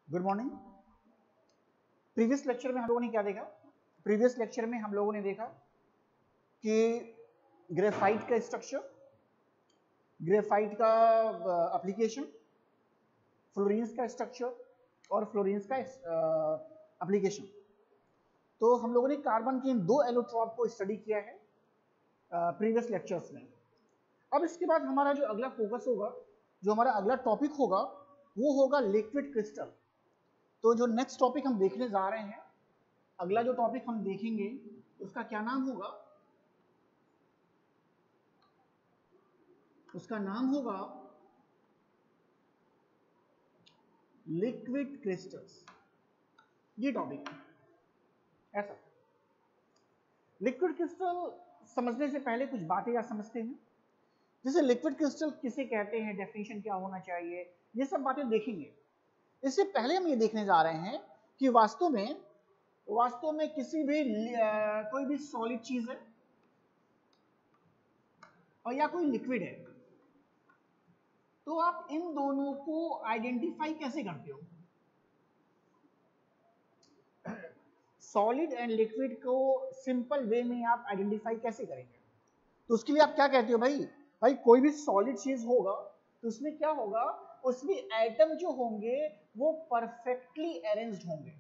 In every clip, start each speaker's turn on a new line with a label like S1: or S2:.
S1: Good morning. Previous lecture में हम लोगों ने क्या देखा? प्रीवियस लेक्चर में हम लोगों ने देखा कि ग्रेफाइट का स्ट्रक्चर, ग्रेफाइट का एप्लीकेशन, फ्लोरीन्स का स्ट्रक्चर और फ्लोरीन्स का एप्लीकेशन। तो हम लोगों ने कार्बन के इन दो एलोट्रॉप को स्टडी किया है प्रीवियस लेक्चर्स में। अब इसके बाद हमारा जो अगला फोकस होगा, जो हमारा अगला टॉपिक होगा, वो होगा लिक्विड क्रिस्टल। तो जो नेक्स्ट टॉपिक हम देखने जा रहे हैं, अगला जो टॉपिक हम देखेंगे उसका क्या नाम होगा? उसका नाम होगा लिक्विड क्रिस्टल्स। ये टॉपिक ऐसा। लिक्विड क्रिस्टल समझने से पहले कुछ बातें या समझते हैं, जैसे लिक्विड क्रिस्टल किसे कहते हैं, डेफिनेशन क्या होना चाहिए, ये सब बातें देखेंगे। इससे पहले हम ये देखने जा रहे हैं कि वास्तव में किसी भी कोई भी सॉलिड चीज है और या कोई लिक्विड है, तो आप इन दोनों को आइडेंटिफाई कैसे करते हो? सॉलिड एंड लिक्विड को सिंपल वे में आप आइडेंटिफाई कैसे करेंगे? तो उसके लिए आप क्या कहते हो भाई कोई भी सॉलिड चीज होगा तो उसमें क्या होगा, उसमें एटम जो होंगे वो परफेक्टली अरेंज्ड होंगे।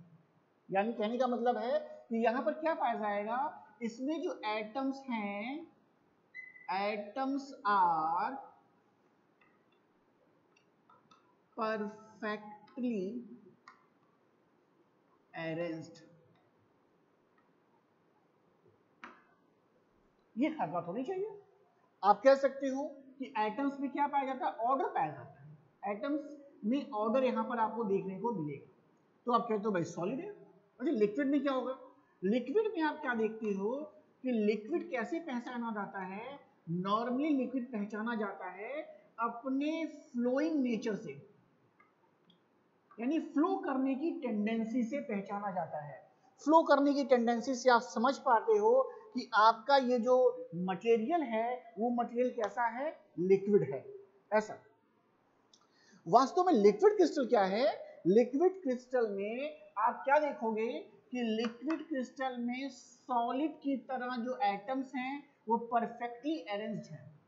S1: यानी कहने का मतलब है कि यहां पर क्या पाया जाएगा, इसमें जो एटम्स हैं, एटम्स आर परफेक्टली अरेंज्ड। ये हर बात होनी चाहिए। आप कह सकते हो कि एटम्स में क्या पाया जाता है, ऑर्डर पाया जाता है। एटम्स में ऑर्डर यहां पर आपको देखने को मिलेगा। तो आप कहते हो भाई सॉलिड है। अच्छा, लिक्विड में क्या होगा? लिक्विड में आप क्या देखते हो कि लिक्विड कैसे पहचाना जाता है? नॉर्मली लिक्विड पहचाना जाता है अपने फ्लोइंग नेचर से, यानी फ्लो करने की टेंडेंसी से पहचाना जाता है। फ्लो करने की टेंडेंसी से आप समझ पाते हो कि आपका ये जो मटेरियल है वो मटेरियल कैसा है, लिक्विड है। ऐसा वास्तव में लिक्विड क्रिस्टल क्या है? लिक्विड क्रिस्टल में आप क्या देखोगे कि लिक्विड क्रिस्टल में सॉलिड की तरह जो एटम्स हैं वो परफेक्टली अरेंज्ड हैं,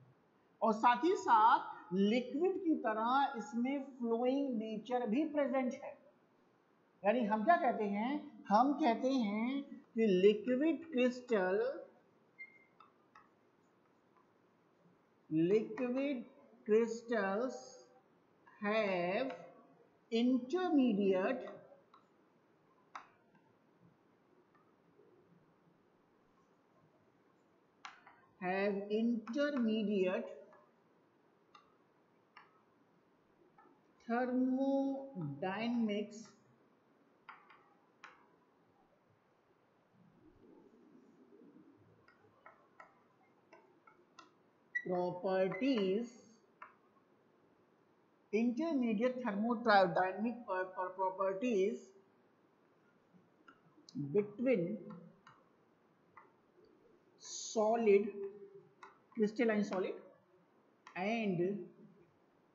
S1: और साथ ही साथ लिक्विड की तरह इसमें फ्लोइंग नेचर भी प्रेजेंट है। यानी हम क्या कहते हैं, हम कहते हैं कि liquid crystals have intermediate thermodynamics properties, intermediate thermodynamic properties between solid, crystalline solid and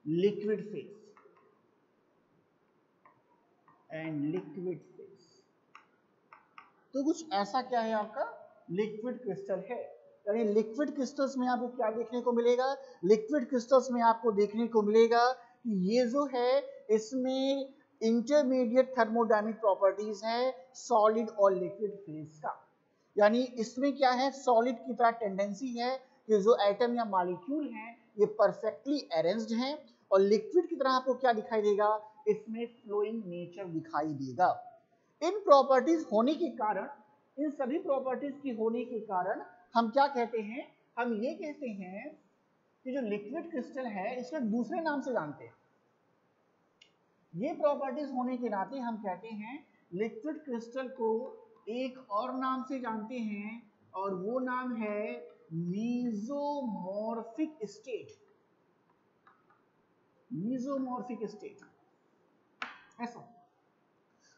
S1: liquid phase तो कुछ ऐसा क्या है आपका लिक्विड क्रिस्टल है। यानी लिक्विड क्रिस्टल्स में आपको क्या देखने को मिलेगा? लिक्विड क्रिस्टल्स में आपको देखने को मिलेगा कि ये जो है इसमें इंटरमीडिएट थर्मोडायनेमिक प्रॉपर्टीज है सॉलिड और लिक्विड फेज का। यानी इसमें क्या है, सॉलिड की तरह टेंडेंसी है कि जो एटम या मॉलिक्यूल हैं ये परफेक्टली अरेंज्ड हैं, और लिक्विड की तरह आपको क्या दिखाई देगा, इसमें फ्लोइंग नेचर दिखाई देगा। इन प्रॉपर्टीज होने के कारण, इन सभी प्रॉपर्टीज की होने के कारण हम क्या कहते हैं, हम ये कहते हैं कि जो लिक्विड क्रिस्टल है इसके दूसरे नाम से जानते हैं। ये प्रॉपर्टीज होने के नाते हम कहते हैं लिक्विड क्रिस्टल को एक और नाम से जानते हैं, और वो नाम है मीसोमॉर्फिक स्टेट। मीसोमॉर्फिक स्टेट ऐसा।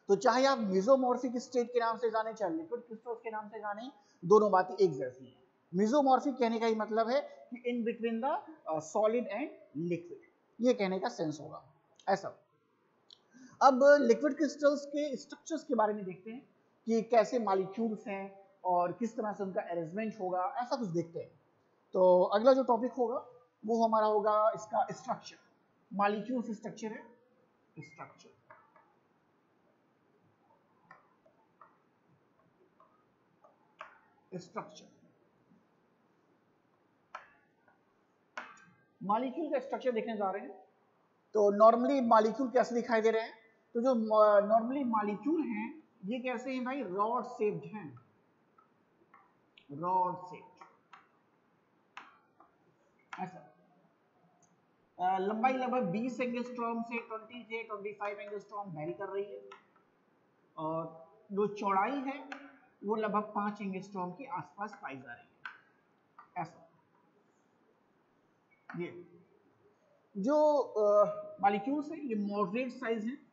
S1: तो चाहे आप मीसोमॉर्फिक स्टेट के नाम से जाने चाहे लिक्विड क्रिस्टल्स के नाम से जाने, दोनों बातें एक जैसी हैं। मीसोमॉर्फिक कहने का ही मतलब है कि in between the solid and liquid, ये कहने का सेंस होगा ऐसा। अब लिक्विड क्रिस्टल्स के स्ट्रक्चर्स के बारे में देखते हैं कि कैसे मॉलिक्यूल्स हैं और किस तरह से उनका अरेंजमेंट होगा, ऐसा कुछ देखते हैं। तो अगला जो टॉपिक होगा वो हमारा होगा इसका स्ट्रक्चर। मॉलिक्यूल्स स्ट्रक्चर है, स्ट्रक्चर। स्ट्रक्चर मॉलिक्यूल का स्ट्रक्चर देखने जा रहे हैं। तो नॉर्मली मॉलिक्यूल कैसे दिखाई दे रहे हैं? तो जो नॉर्मली मॉलिक्यूल हैं ये कैसे हैं भाई? रॉड शेप्ड हैं, रॉड शेप्ड ऐसा। लंबाई लगभग 20 एंगस्ट्रॉम से 20 से 25 एंगस्ट्रॉम वेरी कर रही है, और जो चौड़ाई है वो लगभग 5 एंगस्ट्रॉम के आसपास पाई जा रही है ऐसा। ये जो मॉलिक्यूल्स है ये मॉडरेट साइज है,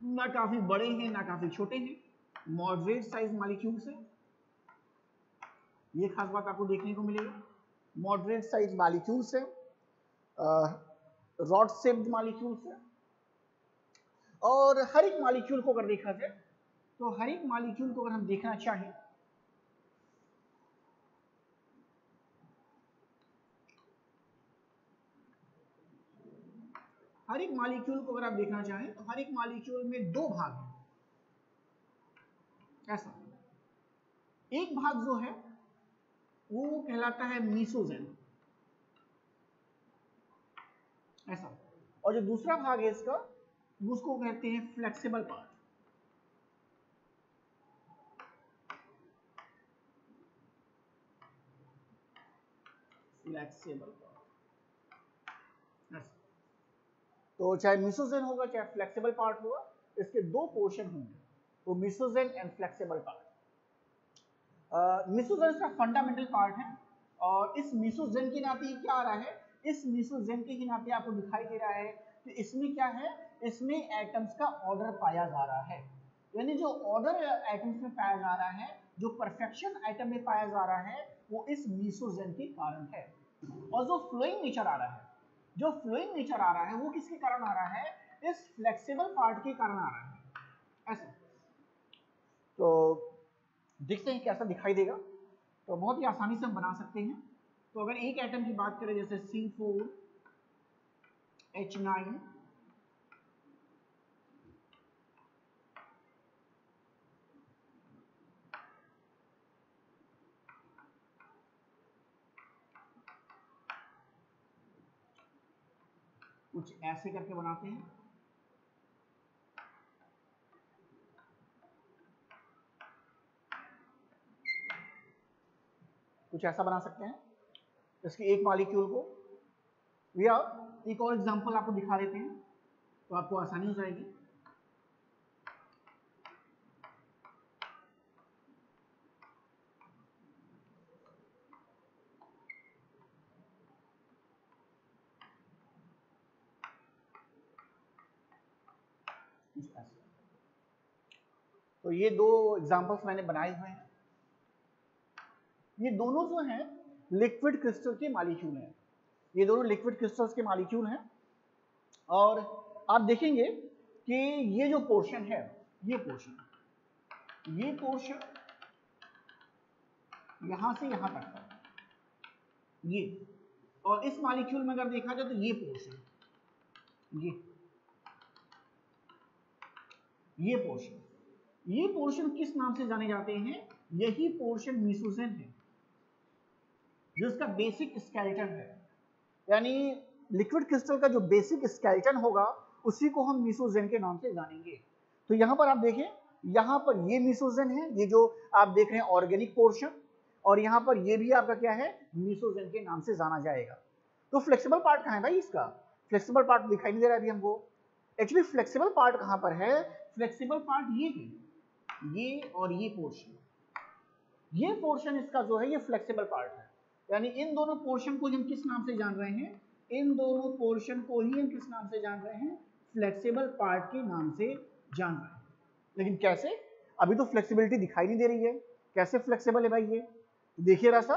S1: ना काफी बड़े हैं ना काफी छोटे हैं, मॉडरेट साइज मॉलिक्यूल्स है। ये खास बात आपको देखने को मिलेगा, मॉडरेट साइज मॉलिक्यूल्स है, रॉड शेप्ड मॉलिक्यूल्स है। और हर एक मॉलिक्यूल को अगर देखा जाए तो हर एक मॉलिक्यूल को अगर हम देखना चाहें हर एक मॉलिक्यूल को अगर आप देखना चाहें तो हर एक मॉलिक्यूल में दो भाग हैं ऐसा। एक भाग जो है वो कहलाता है मीसोजेन ऐसा, और जो दूसरा भाग है इसका उसको कहते हैं फ्लेक्सिबल पार्ट। Flexible part. तो चाहे मीसोजेन होगा चाहे फ्लेक्सिबल पार्ट होगा, इसके दो पोर्शन होंगे, तो मीसोजेन एंड फ्लेक्सिबल पार्ट। मीसोजेन इसका फंडामेंटल पार्ट है, और इस मीसोजेन के नाते क्या आ रहा है? इस मीसोजेन के ही नाते आपको दिखाई दे रहा है कि इसमें क्या है? इसमें एटम्स का ऑर्डर पाया जा रहा है, यानी जो ऑर्डर एटम्स में पाया जा रहा है, जो परफेक्शन एटम में पाया जा रहा है, वो इस मीसोजेन के कारण है। और जो फ्लोइंग नेचर आ रहा है, जो फ्लोइंग नेचर आ रहा है वो किसके कारण आ रहा है? इस फ्लेक्सिबल पार्ट के कारण आ रहा है ऐसा। तो देखते हैं कैसा दिखाई देगा। तो बहुत ही आसानी से हम बना सकते हैं। तो अगर एक एटम की बात करें जैसे C4H9, कुछ ऐसे करके बनाते हैं। कुछ ऐसा बना सकते हैं इसकी एक मॉलिक्यूल को, या एक और एग्जांपल आपको दिखा देते हैं तो आपको आसानी हो जाएगी। तो ये दो एग्जांपल्स मैंने बनाए हुए हैं। ये दोनों जो हैं लिक्विड क्रिस्टल के मॉलिक्यूल हैं, ये दोनों लिक्विड क्रिस्टल्स के मॉलिक्यूल हैं। और आप देखेंगे कि ये जो पोर्शन है, ये पोर्शन यहां से यहां तक है ये, और इस मॉलिक्यूल में अगर देखा जाए तो ये पोर्शन, ये पोर्शन किस नाम से जाने जाते हैं? यही पोर्शन मीसोजेन है, जिसका बेसिक स्केलेटन है। यानी लिक्विड क्रिस्टल का जो बेसिक स्केलेटन होगा उसी को हम मीसोजेन के नाम से जानेंगे। तो यहां पर आप देखें, यहां पर ये मीसोजेन है, ये जो आप देख रहे हैं ऑर्गेनिक पोर्शन, और यहां पर ये भी आपका क्या है? मीसोजेन के नाम से जाना जाएगा। तो फ्लेक्सिबल पार्ट कहां है भाई? इसका फ्लेक्सिबल पार्ट दिखाई नहीं दे रहा है अभी हमको। एक्चुअली फ्लेक्सिबल पार्ट कहां पर है? फ्लेक्सिबल पार्ट ये है, ये और ये पोर्शन इसका जो है ये फ्लेक्सिबल पार्ट है। यानी इन दोनों पोर्शन को हम किस नाम से जान रहे हैं? इन दोनों पोर्शन को ही हम किस नाम से जान रहे हैं? फ्लेक्सिबल पार्ट के नाम से जान रहे हैं। लेकिन कैसे? अभी तो फ्लेक्सिबिलिटी दिखाई नहीं दे रही है, कैसे फ्लेक्सिबल है भाई ये? देखिए रास्ता,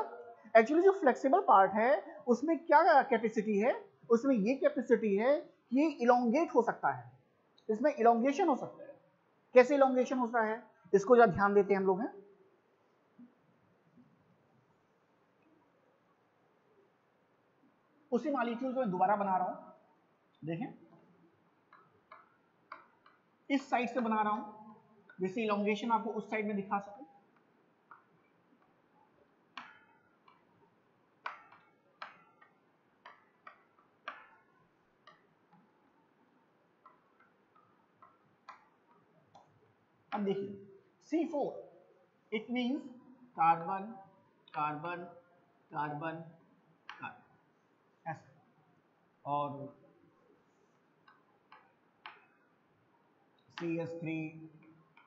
S1: एक्चुअली जो फ्लेक्सिबल पार्ट है उसमें क्या कैपेसिटी है? उसमें ये कैपेसिटी है कि ये इलोंगेट हो सकता है, इसमें इलोंगेशन हो सकता है। कैसे इलोंगेशन होता है इसको जरा ध्यान देते हैं हम लोग हैं। उसी मॉलिक्यूल को मैं दोबारा बना रहा हूं, देखें इस साइड से बना रहा हूं, जिससे इलोंगेशन आपको उस साइड में दिखा सके। अब देखिए C4 it means carbon carbon carbon carbon ऐसा, और CH3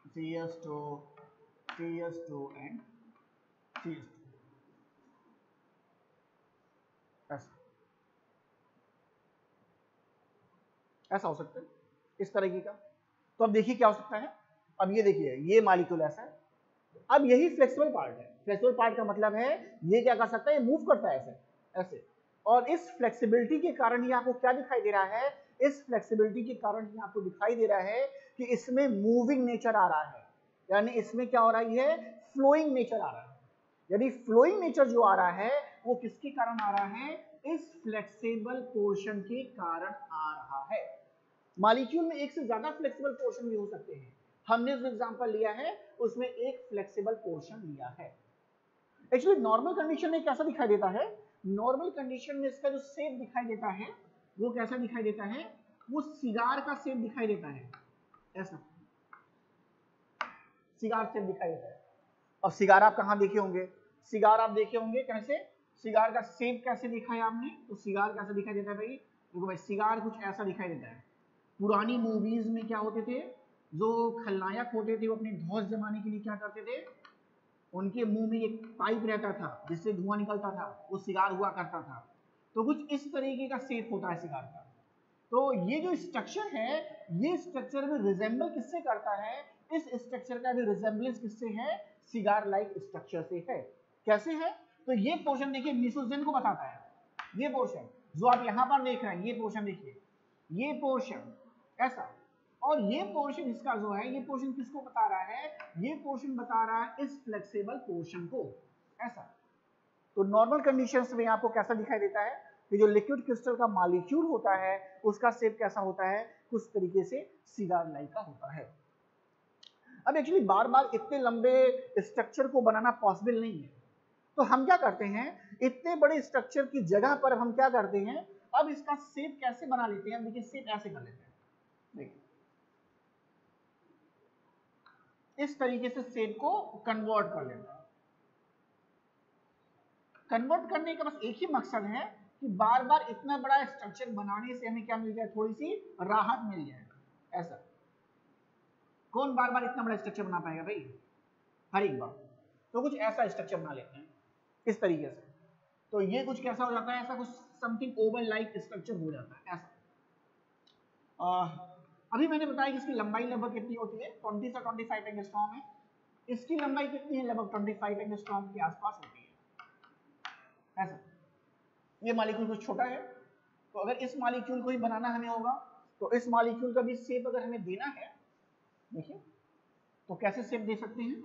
S1: CH2 CH2 and CH2 ऐसा, ऐसा हो सकता है इस तरीके का। तो अब देखिए क्या हो सकता है। अब ये देखिए ये मॉलिक्यूल ऐसा है, अब यही फ्लेक्सिबल पार्ट है। फ्लेक्सिबल पार्ट का मतलब है ये क्या कर सकता है, ये मूव करता है ऐसे ऐसे, और इस फ्लेक्सिबिलिटी के कारण ही आपको क्या दिखाई दे रहा है, इस फ्लेक्सिबिलिटी के कारण ही आपको दिखाई दे रहा है कि इसमें मूविंग नेचर आ रहा है, यानी इसमें क्या हो रहा है, फ्लोइंग नेचर आ रहा है। यदि फ्लोइंग नेचर जो आ रहा है वो किसके कारण आ रहा है, इस फ्लेक्सिबल पोर्शन के कारण आ रहा है। मॉलिक्यूल में एक से ज्यादा फ्लेक्सिबल पोर्शन भी हो सकते हैं, हमने जो एग्जांपल लिया है उसमें एक फ्लेक्सिबल पोर्शन लिया है। एक्चुअली नॉर्मल कंडीशन में कैसा दिखाई देता है, नॉर्मल कंडीशन में इसका जो शेप दिखाई देता है वो कैसा दिखाई देता है, वो सिगार का शेप दिखाई देता है, ऐसा सिगार शेप दिखाई देता है। अब सिगार आप कहां देखे होंगे, सिगार आप देखे होंगे कैसे, सिगार का शेप कैसे देखा है आपने, तो सिगार कैसा दिखाई देता है भाई, देखो भाई सिगार कुछ ऐसा दिखाई देता है। पुरानी मूवीज में क्या होते थे, जो खलनायक होते थे वो अपने धौंस जमाने के लिए क्या करते थे, उनके मुंह में एक पाइप रहता था जिससे धुआं निकलता था, वो सिगार हुआ करता था। तो कुछ इस तरीके का शेप होता है सिगार का। तो ये जो स्ट्रक्चर है, ये स्ट्रक्चर भी रिजेंबल किससे करता है, इस स्ट्रक्चर का भी रिजेंबलेंस किससे है, सिगार लाइक स्ट्रक्चर से है। कैसे है, तो ये पोर्शन देखिए मीसोजेन को बताता है, ये पोर्शन जो आप यहां पर देख रहे हैं, ये पोर्शन देखिए, ये पोर्शन ऐसा, और ये पोर्शन इसका जो है, ये पोर्शन किसको बता रहा है, ये पोर्शन बता रहा है इस फ्लेक्सिबल पोर्शन को, ऐसा। तो नॉर्मल कंडीशंस में आपको कैसा दिखाई देता है कि जो लिक्विड क्रिस्टल का मॉलिक्यूल होता है उसका शेप कैसा होता है, कुछ तरीके से सिगार लाइक का होता है। अब एक्चुअली बार बार इतने लंबे स्ट्रक्चर को बनाना पॉसिबल नहीं है, तो हम क्या करते हैं, इतने बड़े स्ट्रक्चर की जगह पर हम क्या करते हैं, अब इसका शेप कैसे बना लेते हैं, देखिए शेप ऐसे कर लेते हैं, देखिए इस तरीके से शेप को कन्वर्ट कर लेते हैं। कन्वर्ट करने का बस एक ही मकसद है कि बार बार इतना बड़ा स्ट्रक्चर बनाने से हमें क्या मिल जाए, थोड़ी सी राहत मिल जाए, ऐसा। कौन बार बार इतना बड़ा स्ट्रक्चर बना पाएगा भाई, हर एक बार। तो कुछ ऐसा स्ट्रक्चर बना लेते हैं इस तरीके से, तो ये कुछ कैसा हो जाता है, ऐसा कुछ समथिंग ओवल लाइक स्ट्रक्चर हो जाता है, ऐसा। अभी मैंने बताया कि इसकी लंबाई लगभग कितनी होती है, 20 से 25 एंगस्ट्रॉम है। इसकी लंबाई कितनी है, लगभग 25 एंगस्ट्रॉम के आसपास होती है, ऐसा। ये मॉलिक्यूल कुछ छोटा है, तो अगर इस मॉलिक्यूल को ही बनाना हमें होगा, तो इस मॉलिक्यूल का भी शेप अगर हमें देना है, देखिए तो कैसे शेप दे सकते हैं,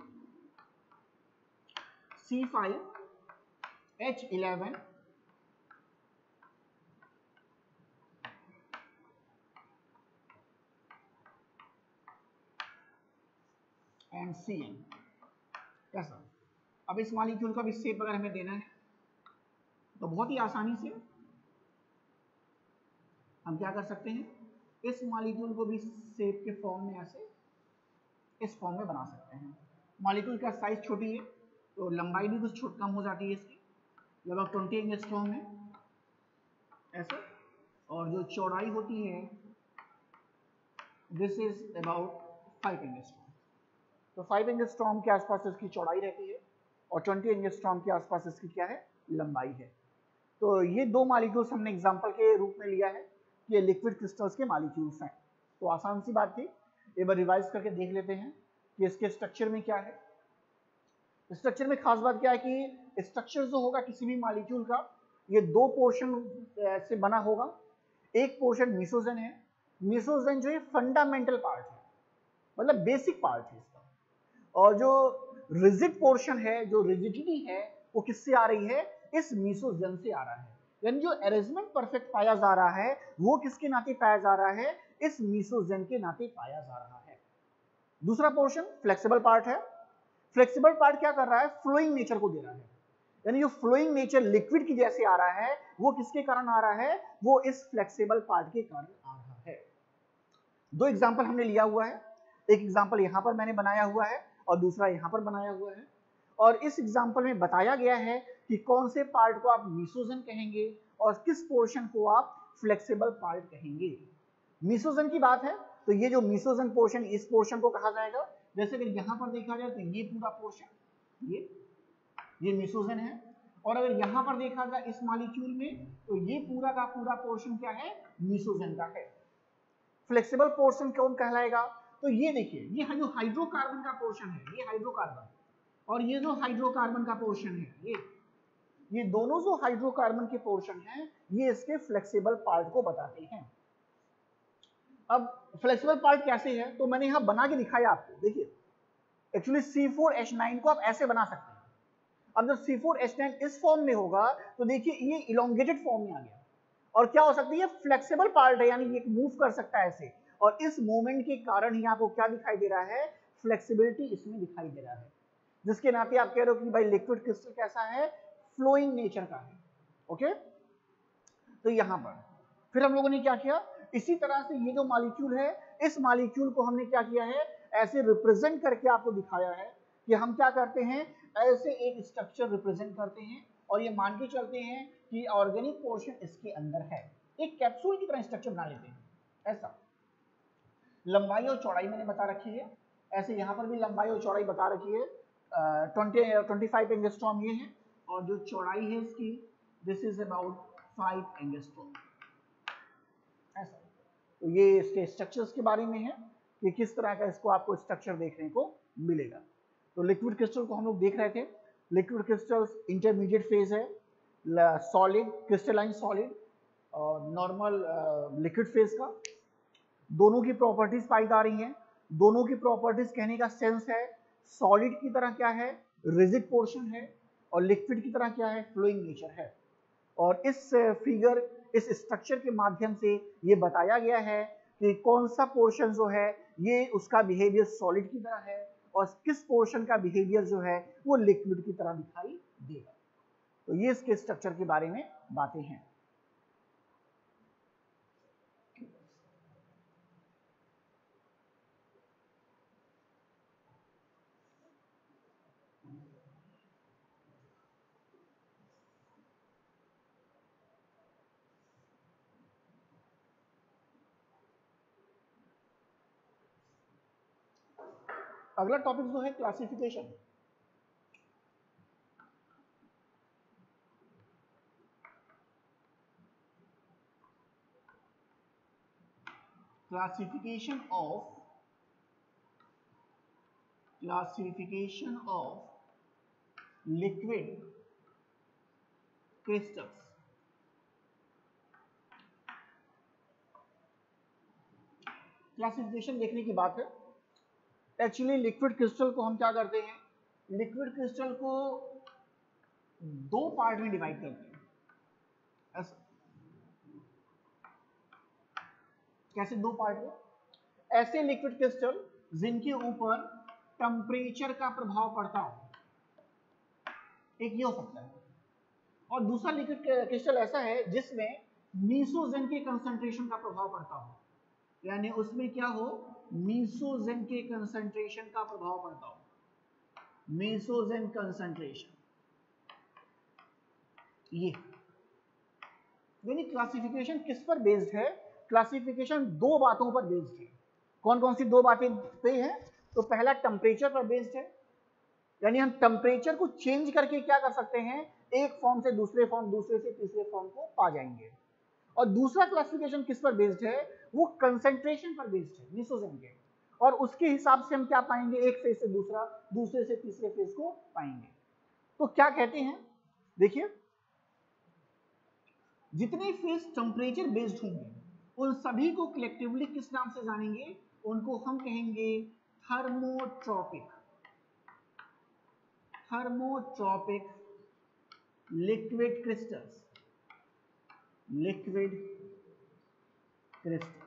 S1: C5H11 एंड Cn, कैसा। अब इस मॉलिक्यूल का भी शेप अगर हमें देना है तो बहुत ही आसानी से हम क्या कर सकते हैं, इस मॉलिक्यूल को भी शेप के फॉर्म में ऐसे इस फॉर्म में बना सकते हैं। मॉलिक्यूल का साइज छोटी है तो लंबाई भी कुछ कम हो जाती है इसकी, लगभग 20 एंगस्ट्रॉम है, ऐसा। और जो चौड़ाई होती है दिस इज अबाउट 5 एंगस्ट्रॉम, तो 5 एंगस्ट्रॉम के आसपास इसकी चौड़ाई रहती है और 20 एंगस्ट्रॉम के आसपास इसकी क्या है, लंबाई है। तो ये दो मॉलिक्यूल्स हमने एग्जांपल के रूप में लिया है कि ये लिक्विड क्रिस्टल्स के मॉलिक्यूल्स हैं। तो आसान सी बात थी, एक बार रिवाइज करके देख लेते हैं कि इसके स्ट्रक्चर में क्या है। स्ट्रक्चर में खास बात क्या है कि स्ट्रक्चर जो होगा किसी भी मॉलिक्यूल का, ये दो पोर्शन से बना होगा। एक पोर्शन मीसोजन है। मीसोजन जो है फंडामेंटल पार्ट है, मतलब बेसिक पार्ट है इसका। और जो रिजिड पोर्शन है, जो रिजिडिटी है, वो किससे आ रही है? इस मीसोजन से आ रहा है। यानी जो अरेंजमेंट परफेक्ट पाया जा रहा है वो किसके नाते पाया जा रहा है? इस मीसोजन के नाते पाया जा रहा है। दूसरा पोर्शन फ्लेक्सिबल पार्ट है। फ्लेक्सिबल पार्ट क्या कर रहा है? फ्लोइंग नेचर को दे रहा है। यानी जो फ्लोइंग नेचर लिक्विड की जैसे आ रहा है वो किसके कारण आ रहा है? वो इस फ्लेक्सिबल पार्ट के कारण आ रहा है। दो एग्जांपल हमने लिया हुआ है, एक एग्जांपल यहां पर मैंने बनाया हुआ है और दूसरा यहां पर बनाया हुआ है। और इस एग्जांपल में बताया गया है कि कौन से पार्ट को आप मीसोजन कहेंगे और किस पोर्शन को आप फ्लेक्सिबल पार्ट कहेंगे। मीसोजन की बात है तो ये जो मीसोजन पोर्शन, इस पोर्शन को कहा जाएगा। जैसे अगर यहां पर देखा जाए तो ये पूरा पोर्शन, ये मीसोजन है। और अगर यहां पर देखा जाए इस मॉलिक्यूल में तो ये पूरा का पूरा पोर्शन क्या है? मीसोजन का है। फ्लेक्सिबल पोर्शन कौन कहलाएगा? तो ये देखिए, ये जो हाइड्रोकार्बन का पोर्शन है, ये हाइड्रोकार्बन, और ये जो हाइड्रोकार्बन का पोर्शन है, ये दोनों जो हाइड्रोकार्बन के पोर्शन हैं ये इसके फ्लेक्सिबल पार्ट को बताते हैं। अब फ्लेक्सिबल पार्ट कैसे है तो मैंने यहां बना के दिखाया आपको। देखिए एक्चुअली C4H9 को आप ऐसे बना सकते हैं। अब जब C4H9 इस फॉर्म में होगा तो देखिए ये इलोंगेटेड फॉर्म में आ गया। और क्या हो सकती है? फ्लेक्सिबल पार्ट है, यानी ये मूव कर सकता है ऐसे। और इस मूवमेंट के कारण ही आपको क्या दिखाई दे रहा है? फ्लेक्सिबिलिटी इसमें दिखाई दे रहा है। जिसके नाते आप कह रहे हो कि भाई लिक्विड क्रिस्टल कैसा है? फ्लोइंग नेचर का है। ओके, तो यहां पर फिर हम लोगों ने क्या किया? इसी तरह से ये जो मॉलिक्यूल है, इस मॉलिक्यूल को हमने क्या किया है? ऐसे रिप्रेजेंट करके आपको दिखाया है कि हम क्या करते हैं, ऐसे एक स्ट्रक्चर रिप्रेजेंट करते हैं और ये मान के चलते हैं कि ऑर्गेनिक पोर्शन इसके अंदर है। एक कैप्सूल की तरह स्ट्रक्चर बना लेते हैं ऐसा। लंबाई और चौड़ाई मैंने बता रखी है, ऐसे यहाँ पर भी लंबाई और चौड़ाई बता रखी है। 25 एंगस्ट्रॉम ये है और जो चौड़ाई है इसकी, दिस इज अबाउट 5 एंगस्ट्रॉम ऐसा। तो ये इसके स्ट्रक्चर्स के बारे में है कि किस तरह का इसको आपको स्ट्रक्चर देखने को मिलेगा। तो लिक्विड क्रिस्टल को हम लोग देख रहे थे। लिक्विड क्रिस्टल्स इंटरमीडिएट फेज है, सॉलिड, क्रिस्टलाइन सॉलिड और नॉर्मल लिक्विड फेज का। दोनों की प्रॉपर्टीज पाई जा रही हैं। दोनों की प्रॉपर्टीज कहने का सेंस है, सॉलिड की तरह क्या है? रिजिड पोर्शन है, और लिक्विड की तरह क्या है? फ्लोइंग नेचर है। और इस फिगर, इस स्ट्रक्चर के माध्यम से ये बताया गया है कि कौन सा पोर्शन जो है ये उसका बिहेवियर सॉलिड की तरह है और किस पोर्शन का बिहेवियर जो है वो लिक्विड की तरह दिखाई देगा। तो ये इसके स्ट्रक्चर के बारे में बातें हैं। अगला टॉपिक जो है classification. Classification of liquid crystals. Classification देखने की बात है। एक्चुअली लिक्विड क्रिस्टल को हम क्या करते हैं? लिक्विड क्रिस्टल को दो पार्ट में डिवाइड करते हैं ऐसा। कैसे दो पार्ट में? ऐसे लिक्विड क्रिस्टल जिनके ऊपर टेम्परेचर का प्रभाव पड़ता हो, एक ये हो सकता है। और दूसरा लिक्विड क्रिस्टल ऐसा है जिसमें मीसोजन के कंसंट्रेशन का प्रभाव पड़ता हो, यानी उसमें क्या हो? मीसोजन के कंसंट्रेशन का प्रभाव पड़ता हो। मीसोजन कंसंट्रेशन, ये यानी क्लासिफिकेशन किस पर बेस्ड है? क्लासिफिकेशन दो बातों पर बेस्ड है। कौन कौन सी दो बातें पे है? तो पहला टेम्परेचर पर बेस्ड है, यानी हम टेम्परेचर को चेंज करके क्या कर सकते हैं? एक फॉर्म से दूसरे फॉर्म, दूसरे से तीसरे फॉर्म को पा जाएंगे। और दूसरा क्लासिफिकेशन किस पर बेस्ड है? वो कंसंट्रेशन पर बेस्ड है मीसोजन के, और उसके हिसाब से हम क्या पाएंगे? एक फेज से दूसरा, दूसरे से तीसरे फेज को पाएंगे। तो क्या कहते हैं, देखिए जितने फेज टेम्परेचर बेस्ड होंगे उन सभी को कलेक्टिवली किस नाम से जानेंगे? उनको हम कहेंगे thermotropic, thermotropic liquid crystals, liquid crystals.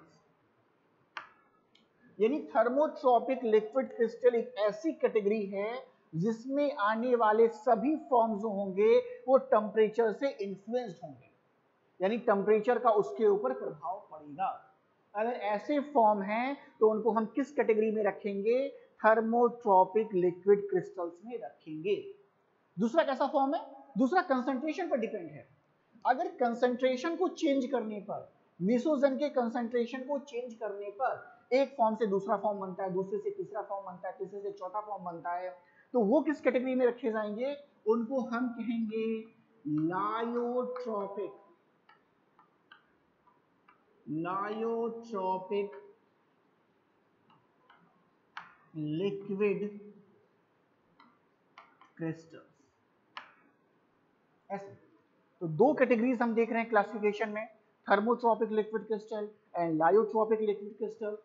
S1: यानी थर्मोट्रॉपिक लिक्विड क्रिस्टल एक ऐसी कैटेगरी है जिसमें आने वाले सभी फॉर्म जो होंगे वो टेम्परेचर से इन्फ्लुएंस्ड होंगे, यानी टेम्परेचर का उसके ऊपर प्रभाव पड़ेगा। अगर ऐसे फॉर्म हैं तो उनको हम किस कैटेगरी में रखेंगे? थर्मोट्रॉपिक लिक्विड क्रिस्टल्स में रखेंगे। दूसरा कैसा फॉर्म है? दूसरा कंसंट्रेशन पर डिपेंड है। अगर कंसंट्रेशन को चेंज करने पर, मिसोजन के कंसंट्रेशन को चेंज करने पर एक फॉर्म से दूसरा फॉर्म बनता है, दूसरे से तीसरा फॉर्म बनता है, तीसरे से चौथा फॉर्म बनता है, तो वो किस कैटेगरी में रखे जाएंगे? उनको हम कहेंगे लायोट्रॉपिक, लायोट्रॉपिक लिक्विड क्रिस्टल्स। ऐसे तो दो कैटेगरीज हम देख रहे हैं क्लासिफिकेशन में, thermotropic liquid crystal and lyotropic liquid crystal.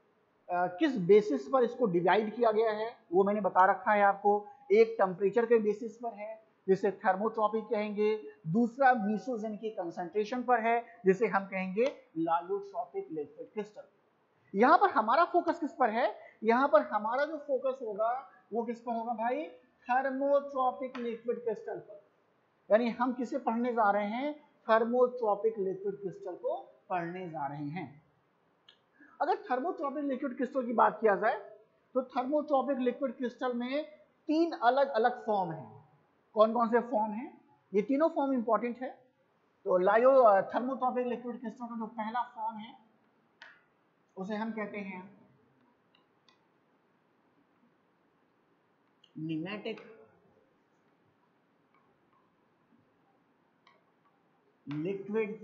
S1: किस बेसिस पर इसको डिवाइड किया गया है वो मैंने बता रखा है आपको। एक टेम्परेचर के बेसिस पर है जिसे थर्मोट्रॉपिक कहेंगे, दूसरा मिसोजन की कंसंट्रेशन पर है जिसे हम कहेंगे लायोट्रॉपिक लिक्विड क्रिस्टल। यहाँ पर हमारा फोकस किस पर है? यहाँ पर हमारा जो फोकस होगा वो किस पर होगा भाई? थर्मोट्रॉपिक लिक्विड क्रिस्टल पर। यानी हम किसे पढ़ने जा रहे हैं? थर्मोट्रॉपिक लिक्विड क्रिस्टल को पढ़ने जा रहे हैं। अगर थर्मोट्रॉपिक लिक्विड क्रिस्टल की बात किया जाए तो थर्मोट्रॉपिक लिक्विड क्रिस्टल में तीन अलग अलग फॉर्म हैं। कौन कौन से फॉर्म हैं? ये तीनों फॉर्म इंपॉर्टेंट है। तो थर्मोट्रॉपिक लिक्विड क्रिस्टल का जो पहला फॉर्म है उसे हम कहते हैं न्यूमेटिक लिक्विड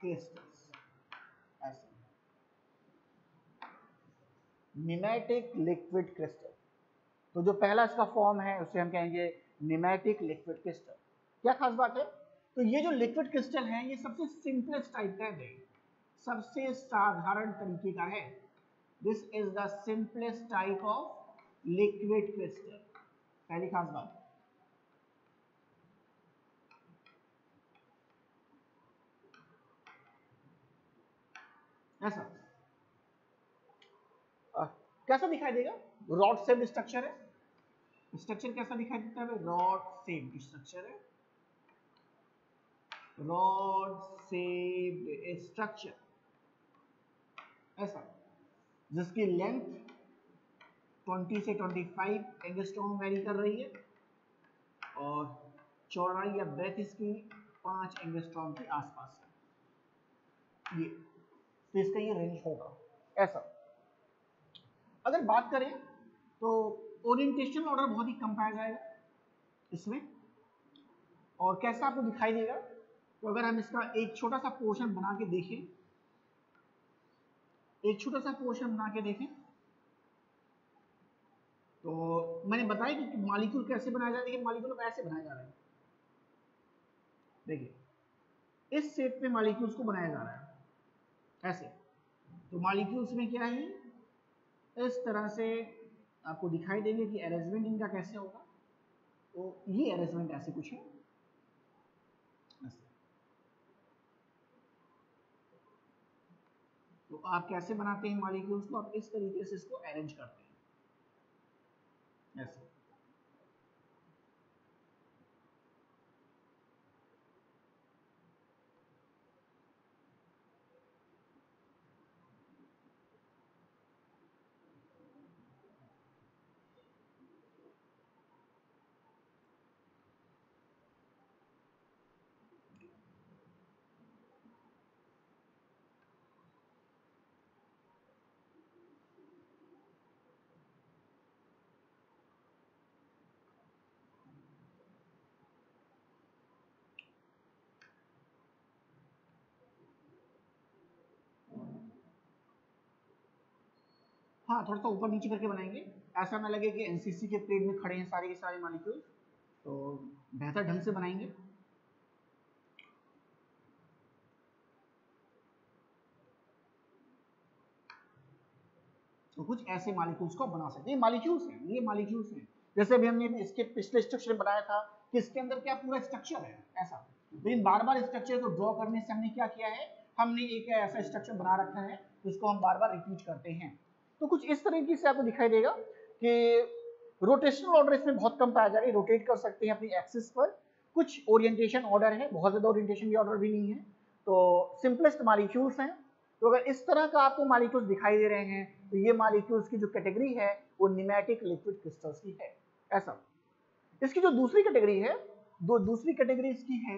S1: क्रिस्टल्स। ऐसे न्यूमेटिक लिक्विड क्रिस्टल। तो जो पहला इसका फॉर्म है उसे हम कहेंगे न्यूमेटिक लिक्विड क्रिस्टल। क्या खास बात है? तो ये जो लिक्विड क्रिस्टल है ये सबसे सिंपलेस्ट टाइप का है, सबसे साधारण तरीके का है। This is the simplest type of liquid crystal. पहली खास बात। ऐसा कैसा दिखाई देगा? रॉड शेप्ड स्ट्रक्चर है। स्ट्रक्चर कैसा दिखाई देता है? रॉड शेप्ड स्ट्रक्चर है, रॉड शेप्ड स्ट्रक्चर ऐसा, जिसकी लेंथ 20 से 25 एंगस्ट्रॉम वेरी कर रही है और चौड़ाई या ब्रेथ इसकी 5 एंगस्ट्रॉम के आसपास है। ये तो इसका ये रेंज होगा ऐसा। अगर बात करें तो ओरिएंटेशन ऑर्डर बहुत ही कम पाया जाएगा इसमें। और कैसा आपको दिखाई देगा? तो अगर हम इसका एक छोटा सा पोर्शन बना के देखें, एक छोटा सा पोर्शन बना के देखें तो मैंने बताया कि मॉलिक्यूल कैसे बनाया जाता है। देखिए मॉलिक्यूल को ऐसे बनाया जा रहा है, देखिए इस शेप में मॉलिक्यूल्स को बनाया जा रहा है ऐसे। तो मॉलिक्यूल्स में क्या है, इस तरह से आपको दिखाई देंगे कि अरेंजमेंट इनका कैसे होगा। तो ये अरेंजमेंट ऐसे कुछ है। तो आप कैसे बनाते हैं मॉलिक्यूल्स को? आप इस तरीके से इसको अरेंज करते हैं ऐसे। हाँ थोड़ा सा ऊपर नीचे करके बनाएंगे, ऐसा ना लगे कि एनसीसी के पीरियड में खड़े हैं सारे के सारे मॉलिक्यूल। तो बेहतर ढंग से बनाएंगे। तो कुछ ऐसे मॉलिक्यूल्स को बना सकते हैं। मॉलिक्यूल्स हैं, ये मॉलिक्यूल्स हैं। जैसे अभी हमने इसके पिछले स्ट्रक्चर बनाया था कि इसके अंदर क्या पूरा स्ट्रक्चर है ऐसा, लेकिन बार बार स्ट्रक्चर को ड्रॉ करने से हमने क्या किया है, हमने एक ऐसा स्ट्रक्चर बना रखा है जिसको हम बार बार रिपीट करते हैं। तो कुछ इस तरीके से आपको दिखाई देगा कि रोटेशनल ऑर्डर इसमें बहुत कम पाया जाएगा, रोटेट कर सकते हैं अपनी एक्सिस पर। कुछ ओरिएंटेशन ऑर्डर है, बहुत ज्यादा ओरिएंटेशन की ऑर्डर भी नहीं है। तो सिंपलेस्ट मॉलिक्यूल्स हैं। तो अगर इस तरह का आपको मॉलिक्यूल्स दिखाई दे रहे हैं तो ये मॉलिक्यूल्स की जो कैटेगरी है वो न्यूमेटिक लिक्विड क्रिस्टल्स की है ऐसा। इसकी जो दूसरी कैटेगरी है, दूसरी कैटेगरी इसकी है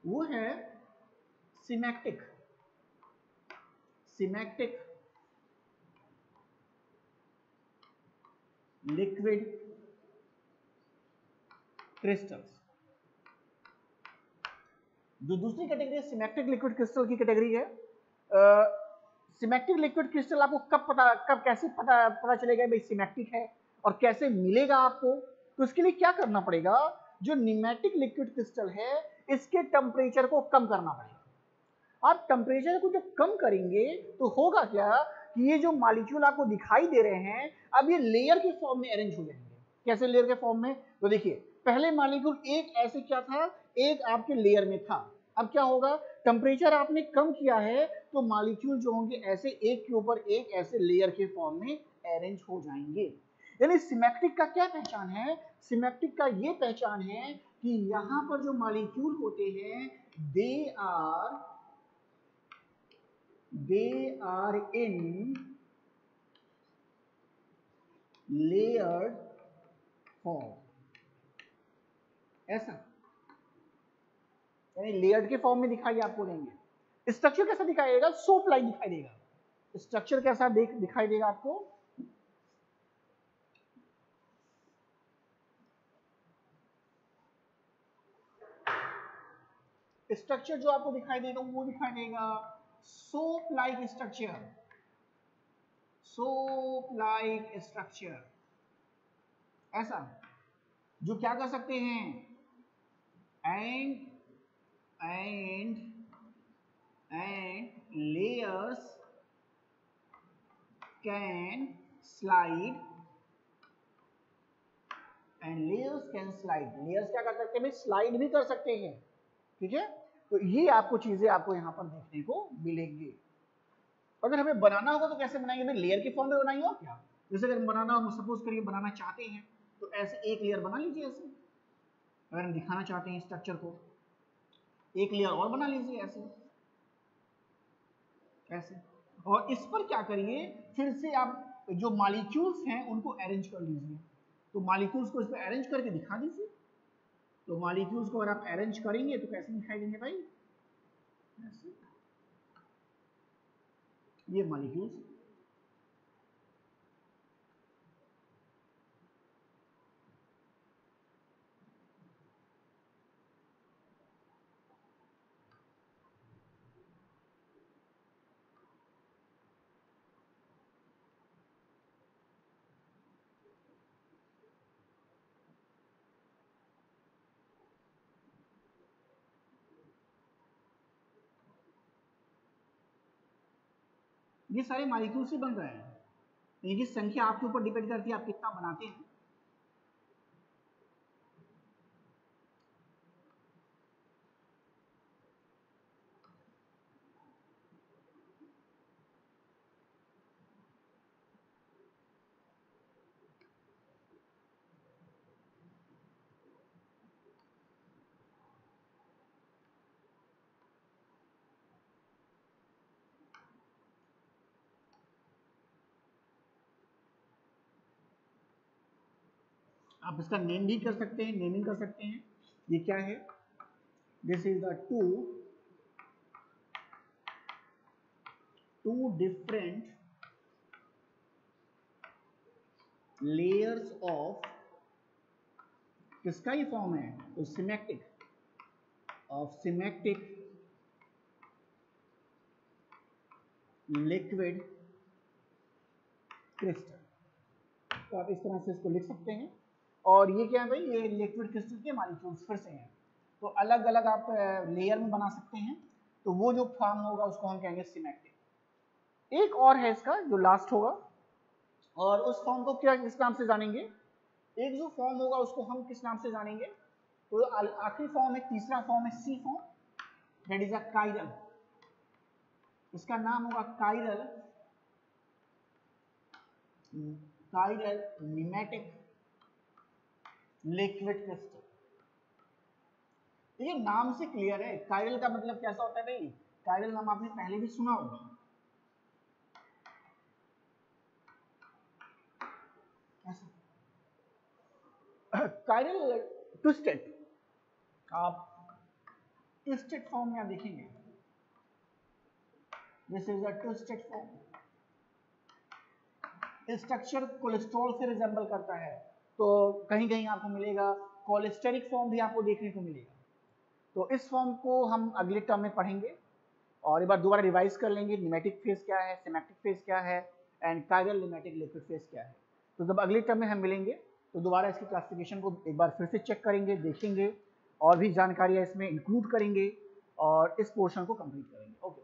S1: वो है सिमेट्रिक लिक्विड क्रिस्टल्स। जो दूसरी कैटेगरी सिमेट्रिक लिक्विड क्रिस्टल की कैटेगरी है, सिमेट्रिक लिक्विड क्रिस्टल आपको कब कैसे पता चलेगा भाई सिमेट्रिक है और कैसे मिलेगा आपको। तो इसके लिए क्या करना पड़ेगा, जो न्यूमेटिक लिक्विड क्रिस्टल है इसके टेम्परेचर को कम करना पड़ेगा। आप टेम्परेचर को जब कम करेंगे तो होगा क्या कि ये जो मॉलिक्यूल आपको दिखाई दे रहे हैं अब ये लेयर के फॉर्म में अरेंज हो जाएंगे। कैसे लेयर के फॉर्म में, तो देखिए पहले मॉलिक्यूल एक ऐसे क्या था, एक आपके लेयर में था। अब क्या होगा, टेम्परेचर आपने कम किया है तो मॉलिक्यूल जो होंगे ऐसे एक के ऊपर एक ऐसे लेयर के फॉर्म में अरेंज हो जाएंगे। यानी सिमेट्रिक का क्या पहचान है, सिमेट्रिक का ये पहचान है कि यहां पर जो मॉलिक्यूल होते हैं they are in layered form ऐसा, यानी लेयर्ड के फॉर्म में दिखाई आपको देंगे। स्ट्रक्चर कैसा दिखाएगा, सोप लाइक दिखाई देगा। स्ट्रक्चर कैसा दिखाई देगा आपको, स्ट्रक्चर जो आपको दिखाई देगा वो दिखाई देगा सोप लाइक स्ट्रक्चर ऐसा, जो क्या कर सकते हैं and layers can slide layers क्या कर सकते हैं भाई, स्लाइड भी कर सकते हैं। ठीक है, तो ये आपको चीजें आपको यहाँ पर देखने को मिलेंगी। अगर हमें बनाना होगा तो कैसे बनाएंगे भाई, लेयर के फॉर्म में बनाएंगे और क्या। जैसे अगर बनाना हो, सपोज करिए बनाना चाहते हैं तो ऐसे एक लेयर बना लीजिए ऐसे। अगर हम दिखाना चाहते हैं स्ट्रक्चर को, एक लेयर और बना लीजिए ऐसे। और इस पर क्या करिए, फिर से आप जो मॉलिक्यूल्स हैं उनको अरेंज कर लीजिए। तो मॉलिक्यूल्स को इस पर अरेंज करके दिखा दीजिए। तो मॉलिक्यूल्स को अगर आप अरेंज करेंगे तो कैसे दिखाई देंगे भाई, ऐसे। ये मॉलिक्यूल्स, ये सारे मॉलिक्यूल्स ही बन रहे हैं। इनकी संख्या आपके ऊपर डिपेंड करती है आप कितना बनाते हैं। आप इसका नेम भी कर सकते हैं, नेमिंग कर सकते हैं। ये क्या है, this is the two different layers of, किसका ये फॉर्म है, तो सिमेट्रिक लिक्विड क्रिस्टल। तो आप इस तरह से इसको लिख सकते हैं। और ये क्या है भाई, ये लिक्विड क्रिस्टल के मॉलिक्यूल्स फिर से हैं। तो अलग अलग आप लेयर में बना सकते हैं। तो वो जो फॉर्म होगा उसको हम कहेंगे सिमेट्रिक। एक और है इसका जो लास्ट होगा, और उस फॉर्म को क्या किस नाम से जानेंगे, एक जो फॉर्म होगा उसको हम किस नाम से जानेंगे, तो आखिरी फॉर्म है, तीसरा फॉर्म है C form, that is a chiral. इसका नाम होगा काइरल न्यूमेटिक लिक्विड क्रिस्टल। देखिए नाम से क्लियर है काइरल का मतलब कैसा होता है भाई, काइरल नाम आपने पहले भी सुना होगा। काइरल ट्विस्टेड, आप ट्विस्टेड फॉर्म में आप देखेंगे, this is a twisted form. Structure cholesterol से रिजेंबल करता है, तो कहीं कहीं आपको मिलेगा कोलेस्टेरिक फॉर्म भी आपको देखने को मिलेगा। तो इस फॉर्म को हम अगले टर्म में पढ़ेंगे और एक बार दोबारा रिवाइज कर लेंगे, न्यूमेटिक फेज क्या है, सिमेट्रिक फेज क्या है and chiral pneumatic liquid phase क्या है। तो जब अगले टर्म में हम मिलेंगे तो दोबारा इसकी क्लासिफिकेशन को एक बार फिर से चेक करेंगे, देखेंगे और भी जानकारियाँ इसमें इंक्लूड करेंगे और इस पोर्शन को कंप्लीट करेंगे। ओके।